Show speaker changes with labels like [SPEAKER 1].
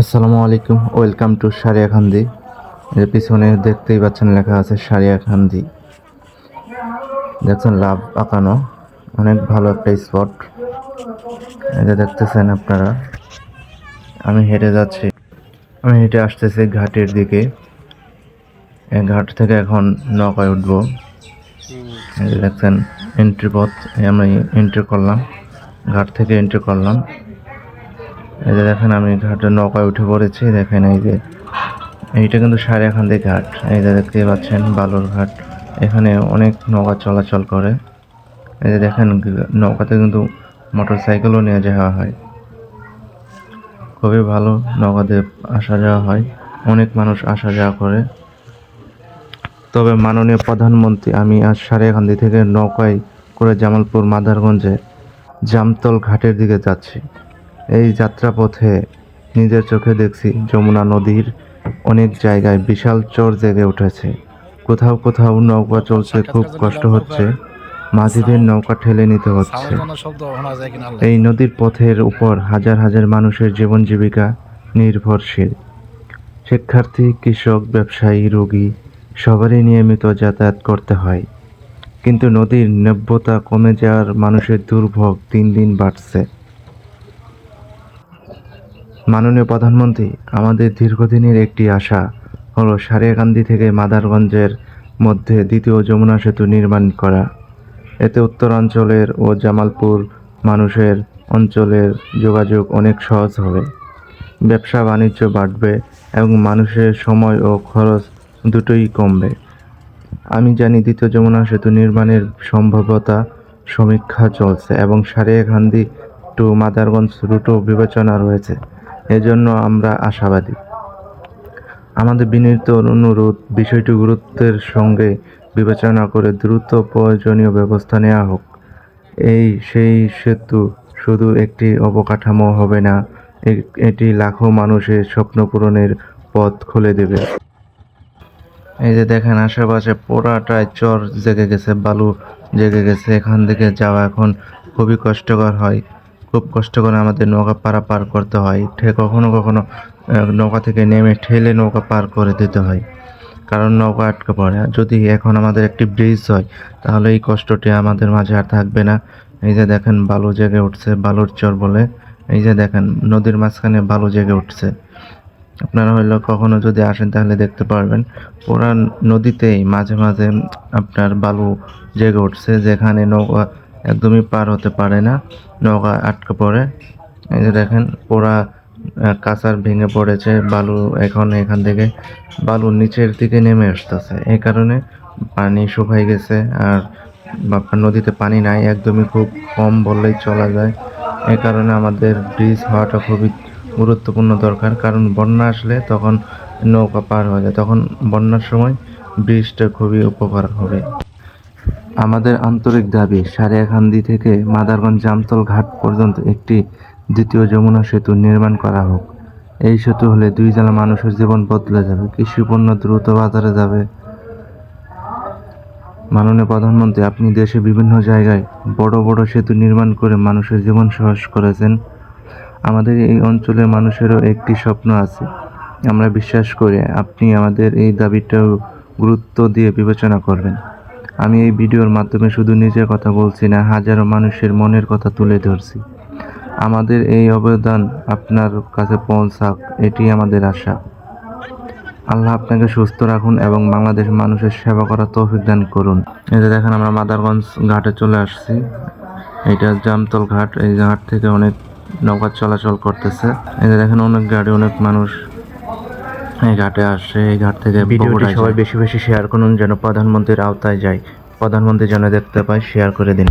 [SPEAKER 1] আসসালামু আলাইকুম, welcome to Sariakandi. এর পিছনে দেখতেই পাচ্ছেন লেখা আছে সারিয়াকান্দি। দেখছেন লাভ আঁকানো, অনেক ভালো একটা স্পট। এটা দেখতেছেন আপনারা। আমি হেঁটে আসতেছি ঘাটের দিকে। এই ঘাট থেকে এখন নৌকায় উঠবো। এই যে দেখছেন এন্ট্রি পথ, আমি এন্ট্রি করলাম, ঘাট থেকে এন্ট্রি করলাম। এই যে দেখেন আমি ঘাটের নৌকায় উঠে পড়েছি। দেখেন এই যে এইটা কিন্তু সারিয়াকান্দি ঘাট। এই যে দেখতে পাচ্ছেন বালুর ঘাট। এখানে অনেক নৌকা চলাচল করে। এই যে দেখেন নৌকাতে কিন্তু মোটর সাইকেলও নিয়ে যাওয়া হয়। খুবই ভালো, নৌকাতে আসা যাওয়া হয়, অনেক মানুষ আসা যাওয়া করে। তবে মাননীয় প্রধানমন্ত্রী, আমি আজ সারিয়াকান্দি থেকে নৌকায় করে জামালপুর মাদারগঞ্জে জামতল ঘাটের দিকে যাচ্ছি। এই যাত্রাপথে নিজের চোখে দেখছি যমুনা নদীর অনেক জায়গায় বিশাল চর জেগে উঠেছে। কোথাও কোথাও নৌকা চলছে, খুব কষ্ট হচ্ছে, মাঝিদের নৌকা ঠেলে নিতে হচ্ছে। এই নদীর পথের উপর হাজার হাজার মানুষের জীবন জীবিকা নির্ভরশীল। শিক্ষার্থী, কৃষক, ব্যবসায়ী, রোগী সবারই নিয়মিত যাতায়াত করতে হয়। কিন্তু নদীর নাব্যতা কমে যাওয়ার মানুষের দুর্ভোগ দিন দিন বাড়ছে। মাননীয় প্রধানমন্ত্রী, আমাদের দীর্ঘদিনের একটি আশা হলো সারিয়াকান্দি থেকে মাদারগঞ্জের মধ্যে দ্বিতীয় যমুনা সেতু নির্মাণ করা। এতে উত্তরাঞ্চলের ও জামালপুর মানুষের অঞ্চলের যোগাযোগ অনেক সহজ হবে, ব্যবসা বাণিজ্য বাড়বে এবং মানুষের সময় ও খরচ দুটোই কমবে। আমি জানি দ্বিতীয় যমুনা সেতু নির্মাণের সম্ভাব্যতা সমীক্ষা চলছে এবং সারিয়াকান্দি টু মাদারগঞ্জ রুটও বিবেচনা রয়েছে। এজন্য আমরা আশাবাদী। আমাদের বিনীত অনুরোধ, বিষয়টি গুরুত্বের সঙ্গে বিবেচনা করে দ্রুত প্রয়োজনীয় ব্যবস্থা নেওয়া হোক। সেই সেতু শুধু একটি অবকাঠামো হবে না, এটি লাখো মানুষের স্বপ্ন পূরণের পথ খুলে দেবে। এই যে দেখেন আশেপাশে পুরাটাই চর জেগে গেছে, বালু জেগে গেছে। এখান থেকে যাওয়া এখন খুবই কষ্টকর হয়। খুব কষ্ট করে আমাদের নৌকা পারাপার করতে হয়। কখনো কখনো নৌকা থেকে নেমে ঠেলে নৌকা পার করে দিতে হয়, কারণ নৌকা আটকে পড়ে। আর যদি এখন আমাদের একটি ব্রিজ হয়, তাহলে এই কষ্টটি আমাদের মাঝে আর থাকবে না। এই যে দেখেন বালু জেগে উঠছে, বালুর চর বলে। এই যে দেখেন নদীর মাঝখানে বালু জেগে উঠছে। আপনারা হইলো কখনো যদি আসেন তাহলে দেখতে পারবেন পুরা নদীতেই মাঝে মাঝে আপনার বালু জেগে উঠছে, যেখানে নৌকা একদমই পার হতে পারে না, নৌকা আটকে পড়ে। এই যে দেখেন পুরা কাঁচার ভেঙে পড়েছে বালু। এখান থেকে বালু নিচের দিকে নেমে আসতেছে, এই কারণে পানি শুকাই গেছে। আর নদীতে পানি নাই, একদমই খুব কম বললেই চলা যায়। এই কারণে আমাদের ব্রিজ হওয়াটা খুবই গুরুত্বপূর্ণ দরকার, কারণ বন্যা আসলে তখন নৌকা পার হয়ে যায়, তখন বন্যার সময় ব্রিজটা খুবই উপকার হবে। আমাদের আন্তরিক দাবি, সারিয়াকান্দি থেকে মাদারগঞ্জ জামতল ঘাট পর্যন্ত একটি দ্বিতীয় যমুনা সেতু নির্মাণ করা হোক। এই সেতু হলে দুই জেলা মানুষের জীবন বদলে যাবে, কৃষিপণ্য দ্রুত বাজারে যাবে। মাননীয় প্রধানমন্ত্রী, আপনি দেশে বিভিন্ন জায়গায় বড় বড় সেতু নির্মাণ করে মানুষের জীবন সহজ করেছেন। আমাদের এই অঞ্চলের মানুষেরও একটি স্বপ্ন আছে। আমরা বিশ্বাস করি আপনি আমাদের এই দাবিটাও গুরুত্ব দিয়ে বিবেচনা করবেন। আমি এই ভিডিওর মাধ্যমে শুধু নিজের কথা বলছি না, হাজারো মানুষের মনের কথা তুলে ধরছি। আমাদের এই অবদান আপনার কাছে পৌঁছাক, এটি আমাদের আশা। আল্লাহ আপনাকে সুস্থ রাখুন এবং বাংলাদেশের মানুষের সেবা করার তৌফিক দান করুন। এই যে দেখেন আমরা মাদারগঞ্জ ঘাটে চলে আসছি। এটা জামতল ঘাট। এই ঘাট থেকে অনেক নৌকা চলাচল করতেছে। এই যে দেখেন অনেক গাড়ি, অনেক মানুষ এই ঘাটে আসছে। এই ঘাট থেকে ভিডিওটি সবাই বেশি বেশি শেয়ার করুন, যেন প্রধানমন্ত্রীর আওতায় যায়, প্রধানমন্ত্রী যেন দেখতে পায়। শেয়ার করে দিন।